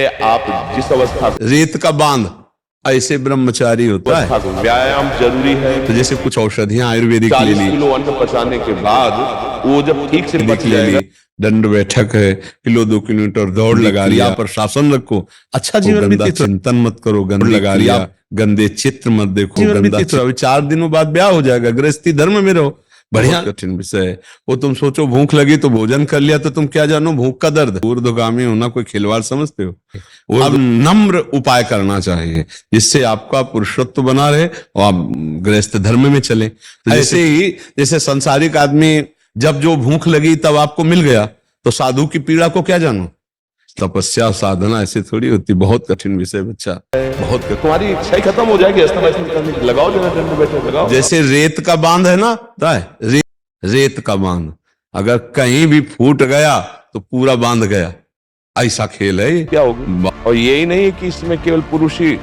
आप जिस अवस्था रेत का बांध ऐसे ब्रह्मचारी होता है। को व्यायाम जरूरी है। तो जैसे कुछ औषधियां आयुर्वेदिक ले 40 ली, किलो अन्न पचाने के बाद वो जब ठीक से पच ले जाएगा, ली, दंड बैठक है, किलो 2 किलोमीटर दौड़ लगा लिया, प्रशासन रखो, अच्छा जीवन व्यतीत, चिंतन मत करो, गंद लगा लिया, गंदे चित्र मत देखो, गंदा चित्र। अभी 4 दिनों बाद ब्याह हो जाएगा, गृहस्थी धर्म में रहो। बढ़िया कठिन विषय है वो। तुम सोचो भूख लगी तो भोजन कर लिया, तो तुम क्या जानो भूख का दर्द। ऊर्ध्वगामी होना कोई खिलवाड़ समझते हो? अब नम्र उपाय करना चाहिए जिससे आपका पुरुषत्व बना रहे और आप गृहस्थ धर्म में चले। तो ऐसे ही जैसे संसारिक आदमी जब जो भूख लगी तब आपको मिल गया, तो साधु की पीड़ा को क्या जानो। तपस्या साधना ऐसे थोड़ी होती, बहुत कठिन विषय बच्चा, बहुत कठिन। तुम्हारी इच्छा ही खत्म हो जाएगी। लगाओ जरा दंड बैठक लगाओ। जैसे रेत का बांध है ना, रेत का बांध अगर कहीं भी फूट गया तो पूरा बांध गया, ऐसा खेल है क्या होगा। और यही नहीं कि इसमें केवल पुरुष ही,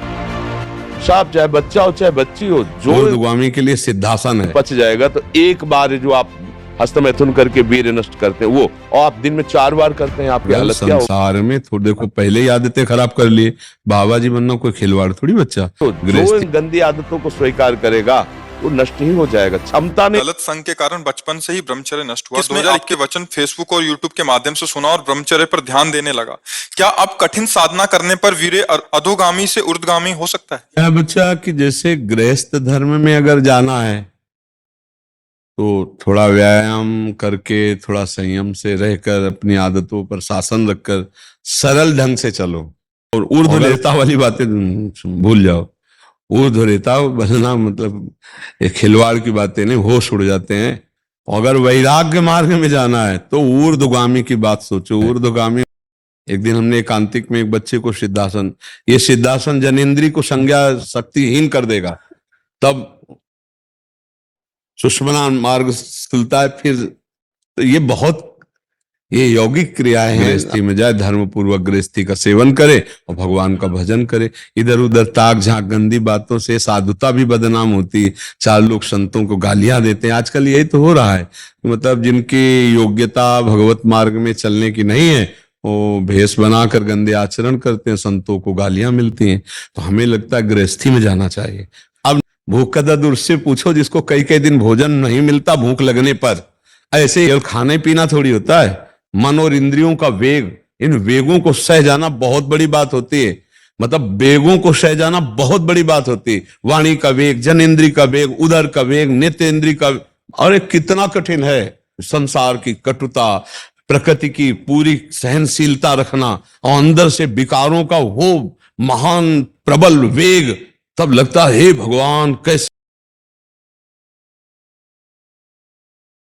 साफ चाहे बच्चा हो चाहे बच्ची हो, जो ऊर्ध्वगामी के लिए सिद्धासन है। पच जाएगा तो एक बार जो आप हस्तमैथुन करके वीर्य नष्ट करते हैं वो, और आप दिन में 4 बार करते हैं, आपकी हालत क्या हो। संसार में थोड़ी देखो पहले ही आदतें खराब कर लिए, बाबा जी बनना कोई खिलवाड़ थोड़ी बच्चा। तो जो इन गंदी आदतों को स्वीकार करेगा वो नष्ट ही हो जाएगा। क्षमता नहीं। गलत संग के कारण बचपन से ही ब्रह्मचर्य नष्ट हुआ। 2021 के वचन फेसबुक और यूट्यूब के माध्यम से सुना और ब्रह्मचर्य पर ध्यान देने लगा। क्या अब कठिन साधना करने पर वीर्य अधोगामी से ऊर्ध्वगामी हो सकता है? क्या बच्चा कि जैसे गृहस्थ धर्म में अगर जाना है तो थोड़ा व्यायाम करके, थोड़ा संयम से रहकर, अपनी आदतों पर शासन रखकर सरल ढंग से चलो। और ऊर्ध्वरेता वाली बातें भूल जाओ। ऊर्ध्वरेता बनना मतलब एक खिलवाड़ की बातें नहीं, होश उड़ जाते हैं। अगर वैराग्य मार्ग में जाना है तो ऊर्ध्वगामी की बात सोचो। ऊर्ध्वगामी, एक दिन हमने एकांतिक में एक बच्चे को सिद्धासन, ये सिद्धासन जनेन्द्रीय को संज्ञा शक्तिहीन कर देगा, तब सुषमना मार्ग खुलता है। फिर तो ये यौगिक क्रियाएं हैं। गृहस्थी में जाए, धर्म पूर्वक गृहस्थी का सेवन करे और भगवान का भजन करे। इधर उधर ताक झांक गंदी बातों से साधुता भी बदनाम होती है। 4 लोग संतों को गालियां देते हैं। आजकल यही तो हो रहा है, मतलब जिनकी योग्यता भगवत मार्ग में चलने की नहीं है, वो भेष बनाकर गंदे आचरण करते हैं, संतों को गालियां मिलती हैं। तो हमें लगता है गृहस्थी में जाना चाहिए। अब भूख का दर्द उससे पूछो जिसको कई कई दिन भोजन नहीं मिलता भूख लगने पर। ऐसे ही खाने पीना थोड़ी होता है। मन और इंद्रियों का वेग, इन वेगों को सह जाना बहुत बड़ी बात होती है। मतलब वेगों को सह जाना बहुत बड़ी बात होती है। वाणी का वेग, जनेन्द्रिय का वेग, उदर का वेग, नेत्रेंद्रिय का। अरे कितना कठिन है। संसार की कटुता, प्रकृति की पूरी सहनशीलता रखना और अंदर से विकारों का वो महान प्रबल वेग, तब लगता है हे भगवान कैसे